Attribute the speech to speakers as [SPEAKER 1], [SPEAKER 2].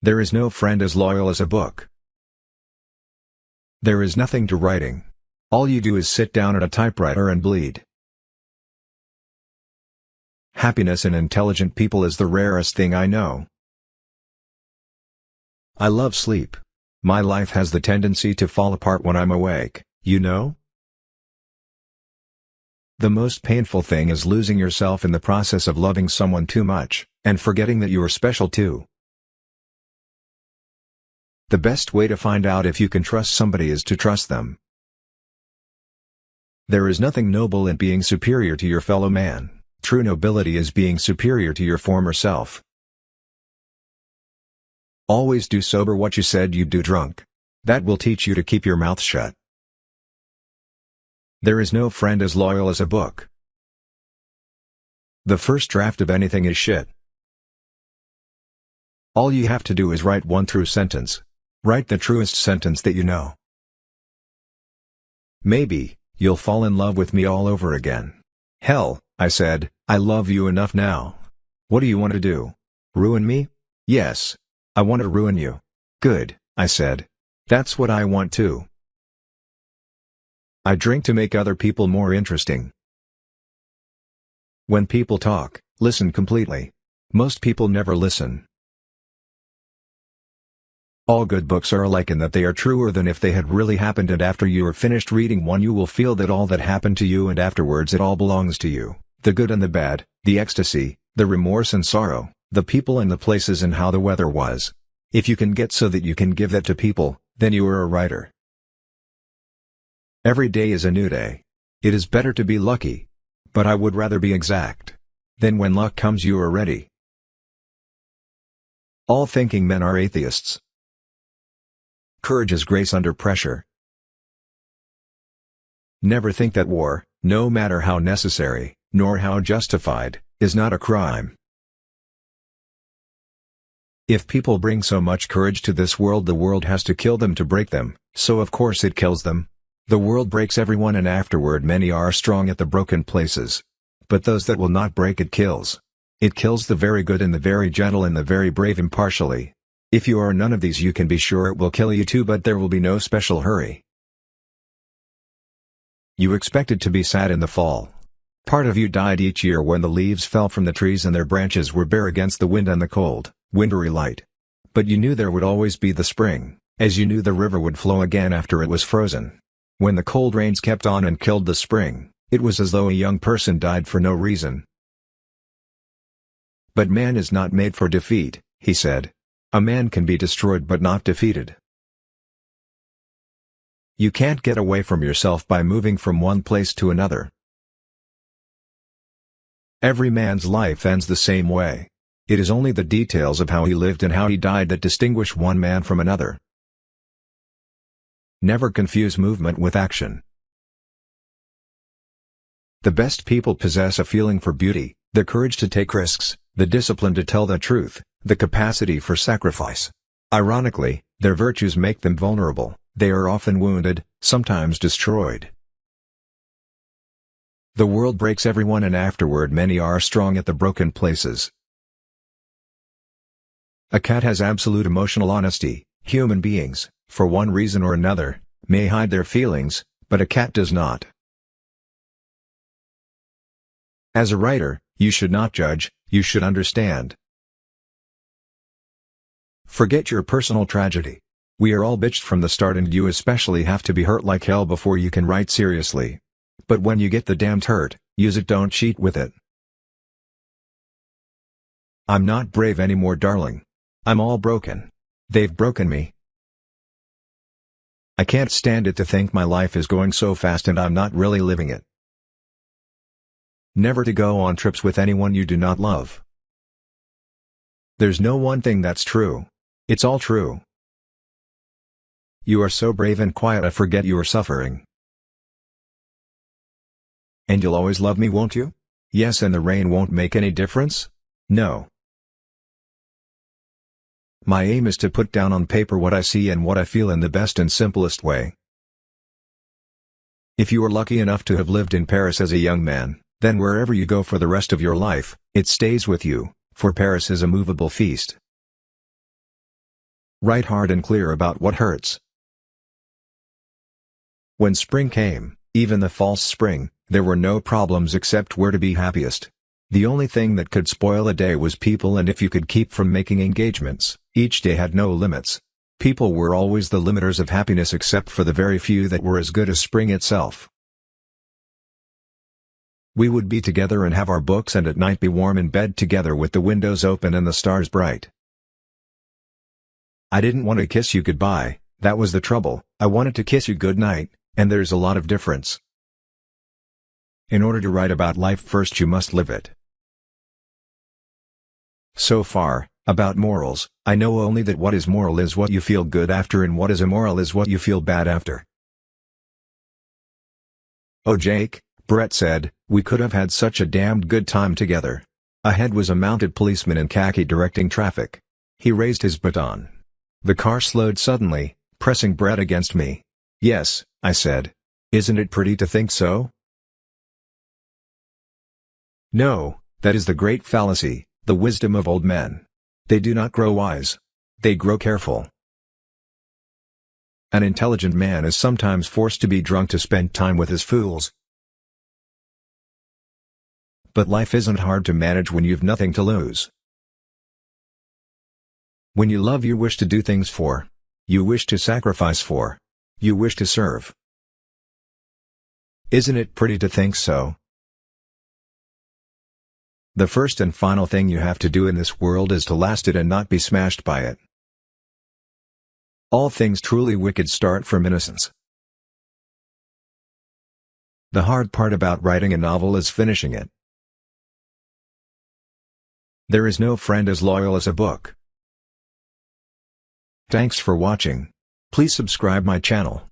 [SPEAKER 1] There is no friend as loyal as a book. There is nothing to writing. All you do is sit down at a typewriter and bleed. Happiness in intelligent people is the rarest thing I know. I love sleep. My life has the tendency to fall apart when I'm awake, you know? The most painful thing is losing yourself in the process of loving someone too much, and forgetting that you are special too. The best way to find out if you can trust somebody is to trust them. There is nothing noble in being superior to your fellow man. True nobility is being superior to your former self. Always do sober what you said you'd do drunk. That will teach you to keep your mouth shut. There is no friend as loyal as a book. The first draft of anything is shit. All you have to do is write one true sentence. Write the truest sentence that you know. Maybe, you'll fall in love with me all over again. Hell, I said, I love you enough now. What do you want to do? Ruin me? Yes. I want to ruin you. Good, I said. That's what I want too. I drink to make other people more interesting. When people talk, listen completely. Most people never listen. All good books are alike in that they are truer than if they had really happened, and after you are finished reading one you will feel that all that happened to you and afterwards it all belongs to you. The good and the bad, the ecstasy, the remorse and sorrow, the people and the places and how the weather was. If you can get so that you can give that to people, then you are a writer. Every day is a new day. It is better to be lucky. But I would rather be exact. Then when luck comes you are ready. All thinking men are atheists. Courage is grace under pressure. Never think that war, no matter how necessary, nor how justified, is not a crime. If people bring so much courage to this world, the world has to kill them to break them, so of course it kills them. The world breaks everyone and afterward many are strong at the broken places. But those that will not break it kills. It kills the very good and the very gentle and the very brave impartially. If you are none of these you can be sure it will kill you too, but there will be no special hurry. You expected to be sad in the fall. Part of you died each year when the leaves fell from the trees and their branches were bare against the wind and the cold, wintry light. But you knew there would always be the spring, as you knew the river would flow again after it was frozen. When the cold rains kept on and killed the spring, it was as though a young person died for no reason. But man is not made for defeat, he said. A man can be destroyed but not defeated. You can't get away from yourself by moving from one place to another. Every man's life ends the same way. It is only the details of how he lived and how he died that distinguish one man from another. Never confuse movement with action. The best people possess a feeling for beauty, the courage to take risks, the discipline to tell the truth, the capacity for sacrifice. Ironically, their virtues make them vulnerable. They are often wounded, sometimes destroyed. The world breaks everyone and afterward many are strong at the broken places. A cat has absolute emotional honesty. Human beings, for one reason or another, may hide their feelings, but a cat does not. As a writer, you should not judge, you should understand. Forget your personal tragedy. We are all bitched from the start and you especially have to be hurt like hell before you can write seriously. But when you get the damned hurt, use it, don't cheat with it. I'm not brave anymore, darling. I'm all broken. They've broken me. I can't stand it to think my life is going so fast and I'm not really living it. Never to go on trips with anyone you do not love. There's no one thing that's true. It's all true. You are so brave and quiet I forget you are suffering. And you'll always love me, won't you? Yes, and the rain won't make any difference? No. My aim is to put down on paper what I see and what I feel in the best and simplest way. If you are lucky enough to have lived in Paris as a young man, then wherever you go for the rest of your life, it stays with you, for Paris is a movable feast. Write hard and clear about what hurts. When spring came, even the false spring, there were no problems except where to be happiest. The only thing that could spoil a day was people, and if you could keep from making engagements, each day had no limits. People were always the limiters of happiness except for the very few that were as good as spring itself. We would be together and have our books and at night be warm in bed together with the windows open and the stars bright. I didn't want to kiss you goodbye, that was the trouble. I wanted to kiss you goodnight, and there's a lot of difference. In order to write about life, first you must live it. So far, about morals, I know only that what is moral is what you feel good after and what is immoral is what you feel bad after. "Oh Jake," Brett said, "we could have had such a damned good time together." Ahead was a mounted policeman in khaki directing traffic. He raised his baton. The car slowed suddenly, pressing Brett against me. "Yes," I said. "Isn't it pretty to think so?" "No, that is the great fallacy, the wisdom of old men. They do not grow wise. They grow careful." An intelligent man is sometimes forced to be drunk to spend time with his fools. But life isn't hard to manage when you've nothing to lose. When you love, you wish to do things for. You wish to sacrifice for. You wish to serve. Isn't it pretty to think so? The first and final thing you have to do in this world is to last it and not be smashed by it. All things truly wicked start from innocence. The hard part about writing a novel is finishing it. There is no friend as loyal as a book. Thanks for watching. Please subscribe my channel.